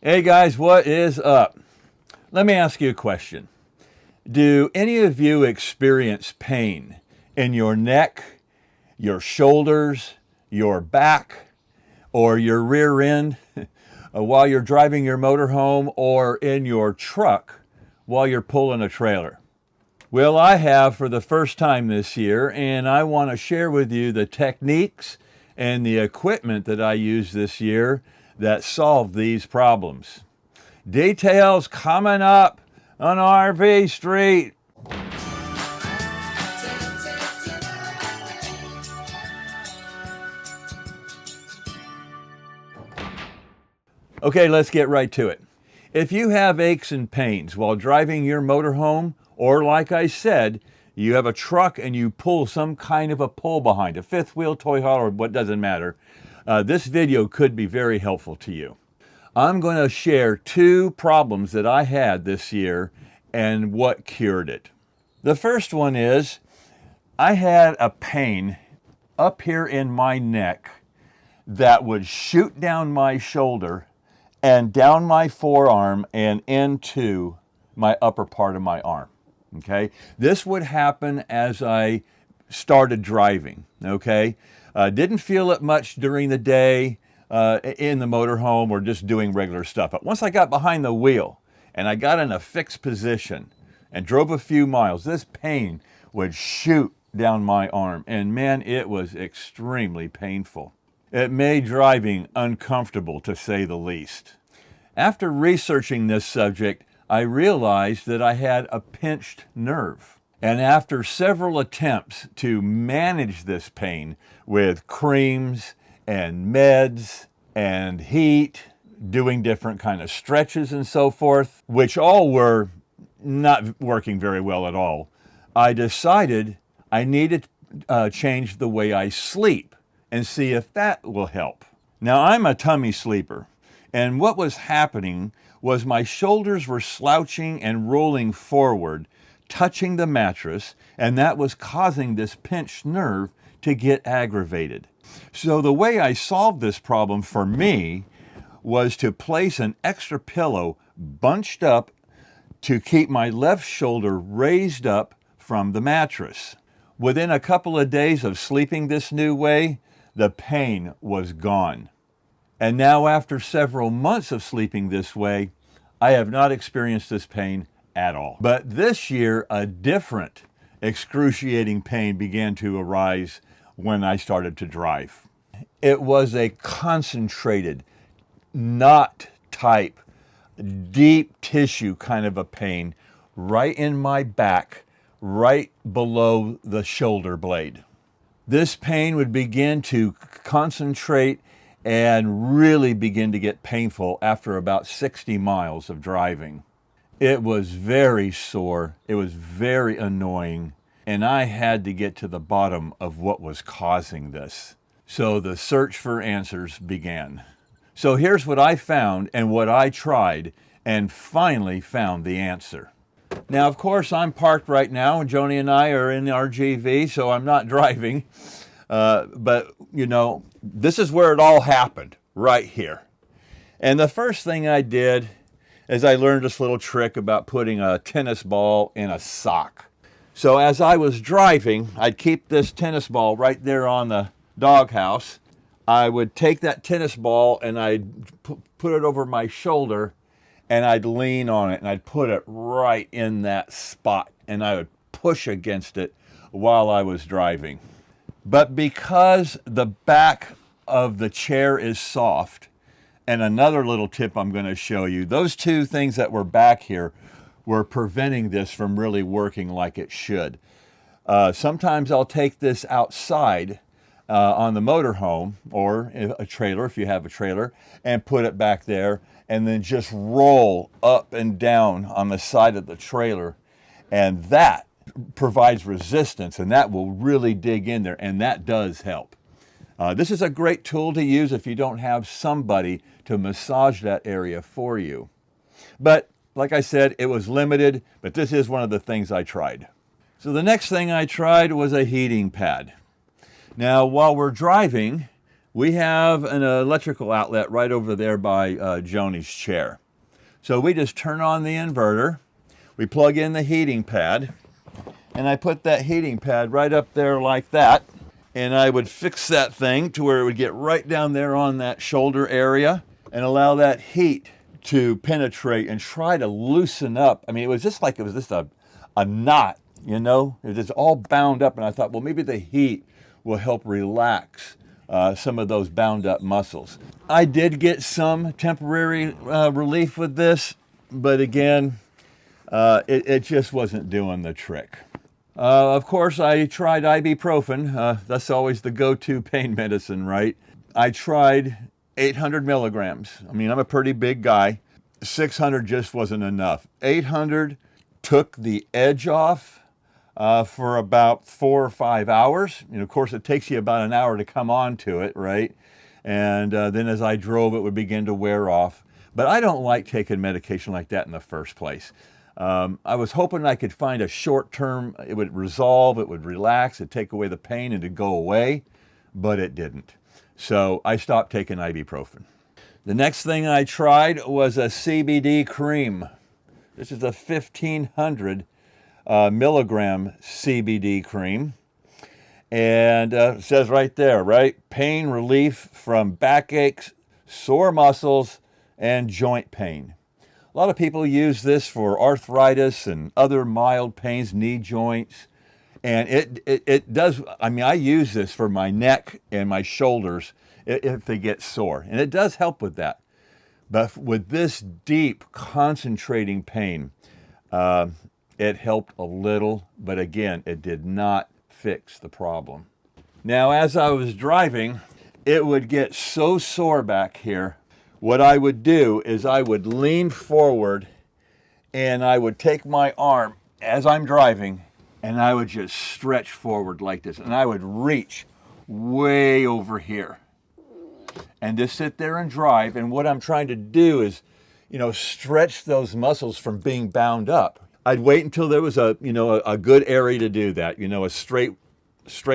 Hey guys, what is up? Let me ask you a question. Do any of you experience pain in your neck, your shoulders, your back, or your rear end while you're driving your motorhome, or in your truck while you're pulling a trailer? Well, I have for the first time this year, and I want to share with you the techniques and the equipment that I used this year that solved these problems. Details coming up on RV Street. Okay, let's get right to it. If you have aches and pains while driving your motorhome, or like I said, you have a truck and you pull some kind of a pull behind, a fifth wheel, toy haul, or what doesn't matter, this video could be very helpful to you. I'm going to share two problems that I had this year and what cured it. The first one is I had a pain up here in my neck that would shoot down my shoulder and down my forearm and into my upper part of my arm. Okay, this would happen as I started driving. Okay, didn't feel it much during the day in the motorhome or just doing regular stuff. But once I got behind the wheel and I got in a fixed position and drove a few miles, this pain would shoot down my arm, and man, it was extremely painful. It made driving uncomfortable, to say the least. After researching this subject, I realized that I had a pinched nerve. And after several attempts to manage this pain with creams and meds and heat, doing different kind of stretches and so forth, which all were not working very well at all, I decided I needed to change the way I sleep and see if that will help. Now, I'm a tummy sleeper, and what was happening was my shoulders were slouching and rolling forward, touching the mattress, and that was causing this pinched nerve to get aggravated. So the way I solved this problem for me was to place an extra pillow bunched up to keep my left shoulder raised up from the mattress. Within a couple of days of sleeping this new way, the pain was gone. And now, after several months of sleeping this way, I have not experienced this pain at all. But this year, a different excruciating pain began to arise when I started to drive. It was a concentrated, knot type, deep tissue kind of a pain right in my back, right below the shoulder blade. This pain would begin to concentrate and really begin to get painful after about 60 miles of driving. It was very sore, it was very annoying, and I had to get to the bottom of what was causing this. So the search for answers began. So here's what I found and what I tried, and finally found the answer. Now, of course, I'm parked right now, and Joni and I are in our GV, so I'm not driving. But, you know, this is where it all happened, right here. And the first thing I did is I learned this little trick about putting a tennis ball in a sock. So as I was driving, I'd keep this tennis ball right there on the doghouse. I would take that tennis ball and I'd put it over my shoulder, and I'd lean on it and I'd put it right in that spot, and I would push against it while I was driving. But because the back of the chair is soft, and another little tip I'm going to show you, those two things that were back here were preventing this from really working like it should. Sometimes I'll take this outside on the motorhome or a trailer, if you have a trailer, and put it back there, and then just roll up and down on the side of the trailer, and that provides resistance, and that will really dig in there, and that does help. This is a great tool to use if you don't have somebody to massage that area for you. But like I said, it was limited, but this is one of the things I tried. So the next thing I tried was a heating pad. Now, while we're driving, We have an electrical outlet right over there by Joni's chair. So we just turn on the inverter, we plug in the heating pad, and I put that heating pad right up there like that, and I would fix that thing to where it would get right down there on that shoulder area and allow that heat to penetrate and try to loosen up. I mean, it was just like it was just a knot, you know? It was just all bound up, and I thought, well, maybe the heat will help relax some of those bound up muscles. I did get some temporary relief with this, but again, it just wasn't doing the trick. Of course, I tried ibuprofen. That's always the go-to pain medicine, right? I tried 800 milligrams. I mean, I'm a pretty big guy. 600 just wasn't enough. 800 took the edge off for about 4 or 5 hours. And of course, it takes you about an hour to come onto it, right? And then as I drove, it would begin to wear off. But I don't like taking medication like that in the first place. I was hoping I could find a short term, it would resolve, it would relax, it'd take away the pain and it'd go away, but it didn't. So I stopped taking ibuprofen. The next thing I tried was a CBD cream. This is a 1500 milligram CBD cream. And it says right there, right? Pain relief from backaches, sore muscles, and joint pain. A lot of people use this for arthritis and other mild pains, knee joints. And it does, I mean, I use this for my neck and my shoulders if they get sore. And it does help with that. But with this deep, concentrating pain, it helped a little. But again, it did not fix the problem. Now, as I was driving, it would get so sore back here. What I would do is I would lean forward and I would take my arm as I'm driving and I would just stretch forward like this. And I would reach way over here and just sit there and drive. And what I'm trying to do is, you know, stretch those muscles from being bound up. I'd wait until there was a good area to do that. You know, a straight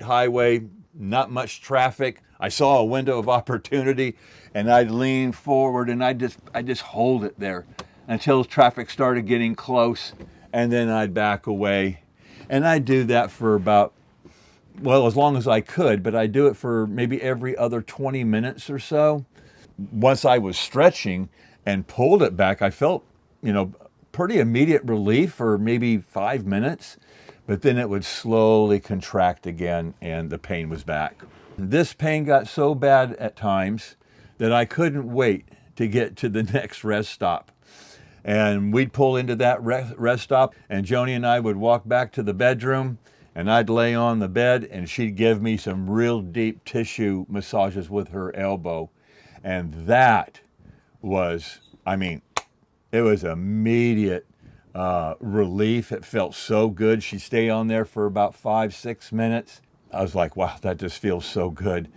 highway, not much traffic. I saw a window of opportunity and I'd lean forward and I'd just hold it there until traffic started getting close, and then I'd back away. And I'd do that for about, well, as long as I could, but I'd do it for maybe every other 20 minutes or so. Once I was stretching and pulled it back, I felt, you know, pretty immediate relief for maybe 5 minutes, but then it would slowly contract again and the pain was back. This pain got so bad at times that I couldn't wait to get to the next rest stop. And we'd pull into that rest stop, and Joni and I would walk back to the bedroom, and I'd lay on the bed, and she'd give me some real deep tissue massages with her elbow. And that was, I mean, it was immediate relief. It felt so good. She'd stay on there for about 5-6 minutes. I was like, wow, that just feels so good.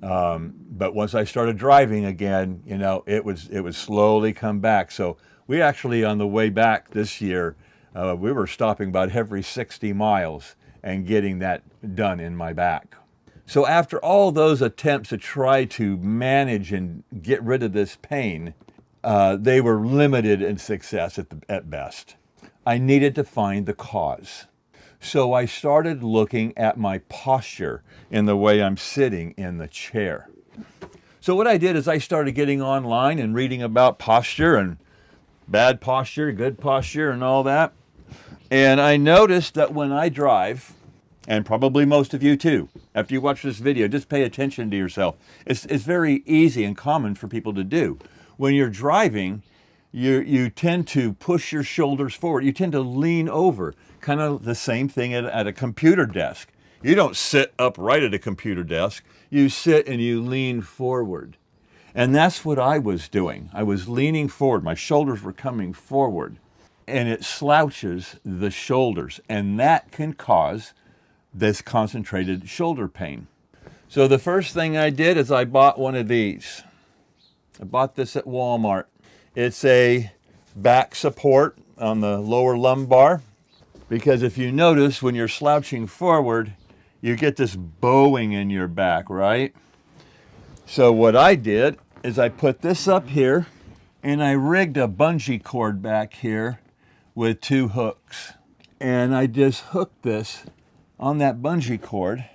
But once I started driving again, you know, it would slowly come back. So we actually, on the way back this year, we were stopping about every 60 miles and getting that done in my back. So after all those attempts to try to manage and get rid of this pain, they were limited in success at best. I needed to find the cause. So I started looking at my posture in the way I'm sitting in the chair. So what I did is I started getting online and reading about posture and bad posture, good posture, and all that. And I noticed that when I drive, and probably most of you too, after you watch this video, just pay attention to yourself. It's very easy and common for people to do. When you're driving, you tend to push your shoulders forward. You tend to lean over, kind of the same thing at a computer desk. You don't sit upright at a computer desk. You sit and you lean forward. And that's what I was doing. I was leaning forward. My shoulders were coming forward. And it slouches the shoulders. And that can cause this concentrated shoulder pain. So the first thing I did is I bought one of these. I bought this at Walmart. It's a back support on the lower lumbar. Because if you notice, when you're slouching forward, you get this bowing in your back, right? So what I did is I put this up here and I rigged a bungee cord back here with 2 hooks. And I just hooked this on that bungee cord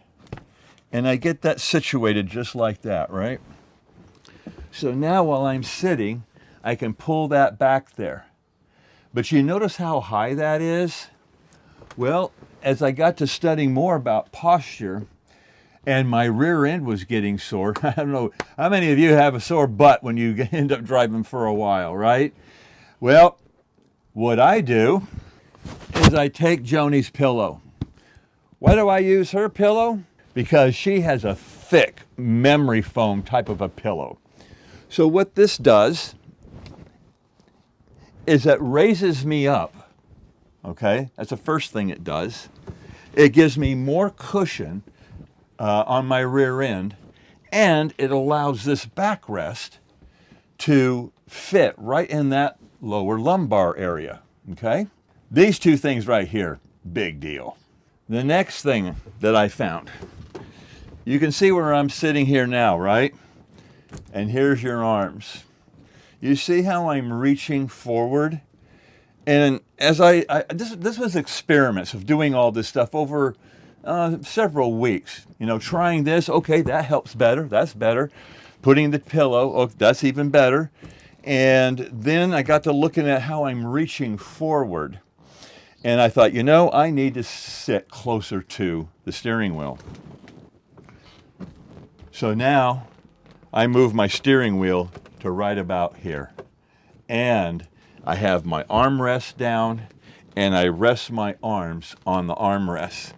and I get that situated just like that, right? So now while I'm sitting, I can pull that back there. But you notice how high that is? Well, as I got to studying more about posture, and my rear end was getting sore. I don't know, how many of you have a sore butt when you end up driving for a while, right? Well, what I do is I take Joni's pillow. Why do I use her pillow? Because she has a thick memory foam type of a pillow. So what this does is it raises me up, okay? That's the first thing it does. It gives me more cushion on my rear end, and it allows this backrest to fit right in that lower lumbar area, okay? These 2 things right here, big deal. The next thing that I found, you can see where I'm sitting here now, right? And here's your arms. You see how I'm reaching forward? And as this was experiments of doing all this stuff over several weeks, you know, trying this, okay, that helps better, that's better. Putting the pillow, oh, that's even better. And then I got to looking at how I'm reaching forward. And I thought, you know, I need to sit closer to the steering wheel. So now I move my steering wheel to right about here. And I have my armrest down and I rest my arms on the armrest.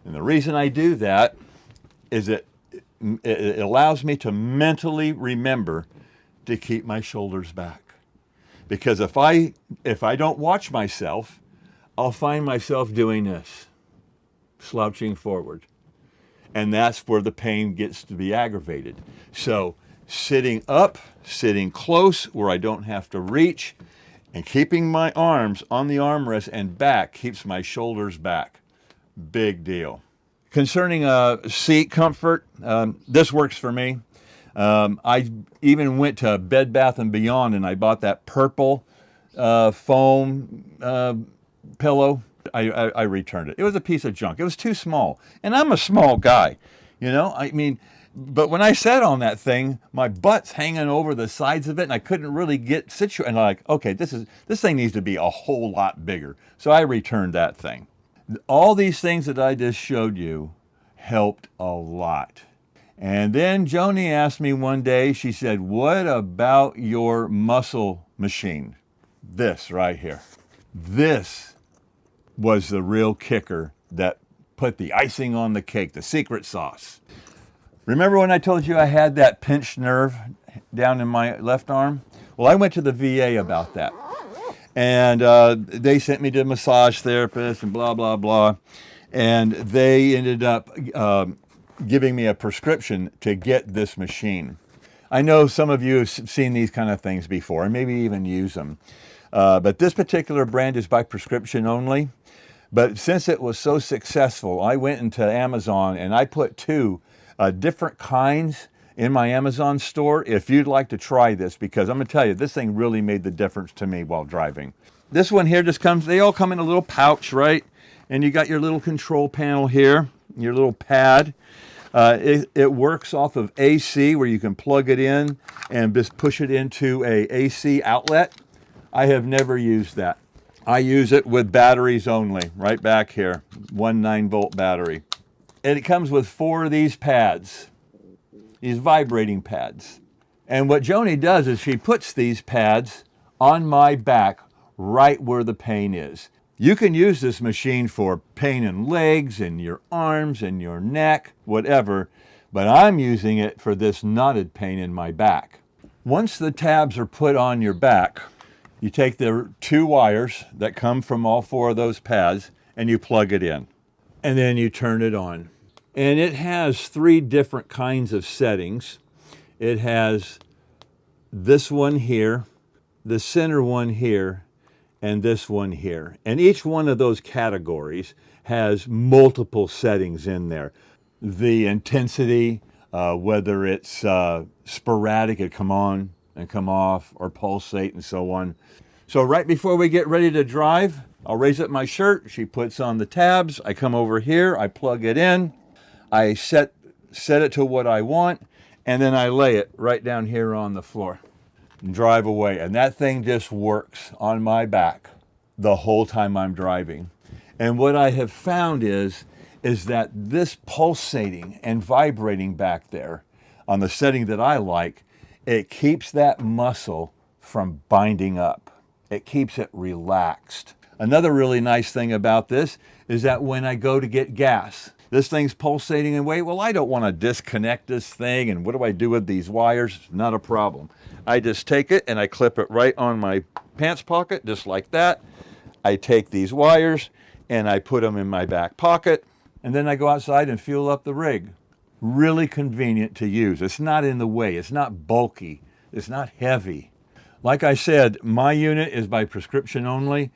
And the reason I do that is it allows me to mentally remember to keep my shoulders back. Because if I don't watch myself, I'll find myself doing this, slouching forward. And that's where the pain gets to be aggravated. So sitting up, sitting close where I don't have to reach, and keeping my arms on the armrest and back keeps my shoulders back. Big deal. Concerning seat comfort, this works for me. I even went to Bed Bath & Beyond and I bought that purple foam pillow. I returned it. It was a piece of junk. It was too small. And I'm a small guy, you know? I mean, but when I sat on that thing, my butt's hanging over the sides of it and I couldn't really get situated. And I'm like, okay, this thing needs to be a whole lot bigger. So I returned that thing. All these things that I just showed you helped a lot. And then Joni asked me one day, she said, what about your muscle machine? This right here. This was the real kicker that put the icing on the cake, the secret sauce. Remember when I told you I had that pinched nerve down in my left arm? Well, I went to the VA about that. And they sent me to a massage therapist and blah, blah, blah. And they ended up giving me a prescription to get this machine. I know some of you have seen these kind of things before and maybe even use them. But this particular brand is by prescription only. But since it was so successful, I went into Amazon and I put 2 different kinds in my Amazon store if you'd like to try this, because I'm going to tell you, this thing really made the difference to me while driving. This one here just comes, they all come in a little pouch, right? And you got your little control panel here, your little pad. It works off of AC where you can plug it in and just push it into a AC outlet. I have never used that. I use it with batteries only, right back here, 1 9-volt battery. And it comes with 4 of these pads, these vibrating pads. And what Joni does is she puts these pads on my back right where the pain is. You can use this machine for pain in legs and your arms and your neck, whatever, but I'm using it for this knotted pain in my back. Once the tabs are put on your back, you take the 2 wires that come from all 4 of those pads and you plug it in. And then you turn it on. And it has 3 different kinds of settings. It has this one here, the center one here, and this one here. And each one of those categories has multiple settings in there. The intensity whether it's sporadic, it come on and come off, or pulsate and so on. So right before we get ready to drive, I'll raise up my shirt. She puts on the tabs. I come over here. I plug it in. I set it to what I want, and then I lay it right down here on the floor and drive away. And that thing just works on my back the whole time I'm driving. And what I have found is that this pulsating and vibrating back there on the setting that I like, it keeps that muscle from binding up. It keeps it relaxed. Another really nice thing about this is that when I go to get gas, this thing's pulsating away. Well, I don't want to disconnect this thing, and what do I do with these wires? Not a problem. I just take it and I clip it right on my pants pocket, just like that. I take these wires and I put them in my back pocket, and then I go outside and fuel up the rig. Really convenient to use. It's not in the way. It's not bulky. It's not heavy. Like I said, my unit is by prescription only,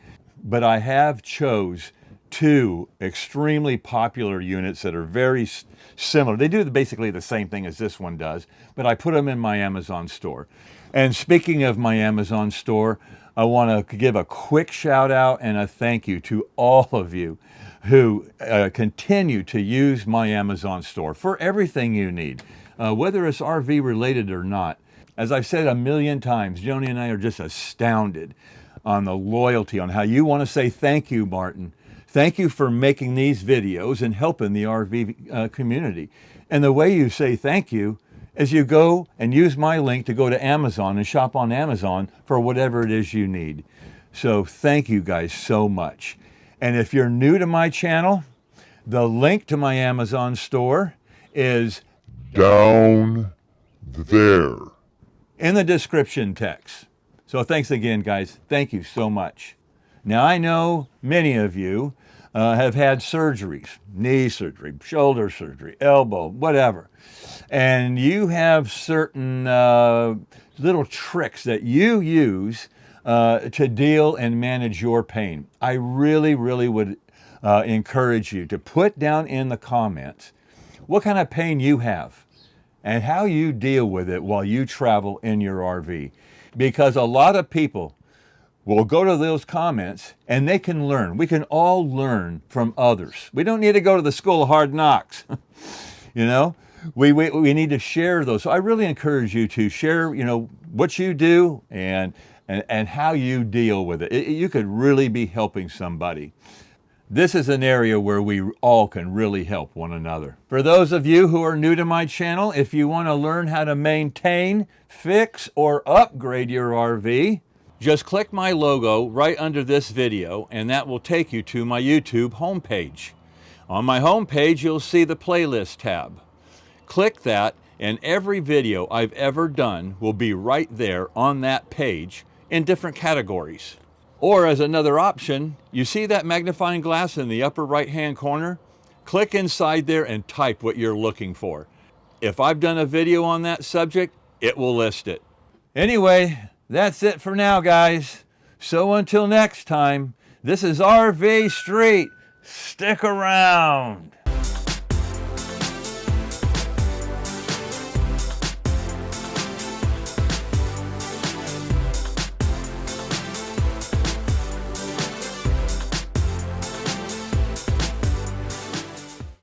but I have chose 2 extremely popular units that are very similar. They do basically the same thing as this one does, but I put them in my Amazon store. And speaking of my Amazon store, I want to give a quick shout out and a thank you to all of you who continue to use my Amazon store for everything you need, whether it's RV related or not. As I've said a million times, Joni and I are just astounded on the loyalty, on how you want to say thank you, Martin. Thank you for making these videos and helping the RV community. And the way you say thank you is you go and use my link to go to Amazon and shop on Amazon for whatever it is you need. So thank you guys so much. And if you're new to my channel, the link to my Amazon store is down there in the description text. So thanks again, guys. Thank you so much. Now, I know many of you have had surgeries, knee surgery, shoulder surgery, elbow, whatever. And you have certain little tricks that you use to deal and manage your pain. I really, really would encourage you to put down in the comments what kind of pain you have and how you deal with it while you travel in your RV. Because a lot of people will go to those comments and they can learn. We can all learn from others. We don't need to go to the school of hard knocks. You know, we need to share those. So I really encourage you to share, you know, what you do and how you deal with it. You could really be helping somebody. This is an area where we all can really help one another. For those of you who are new to my channel, if you want to learn how to maintain, fix, or upgrade your RV, just click my logo right under this video, and that will take you to my YouTube homepage. On my homepage, you'll see the playlist tab. Click that, and every video I've ever done will be right there on that page in different categories. Or as another option, you see that magnifying glass in the upper right-hand corner? Click inside there and type what you're looking for. If I've done a video on that subject, it will list it. Anyway, that's it for now, guys. So until next time, this is RV Street. Stick around.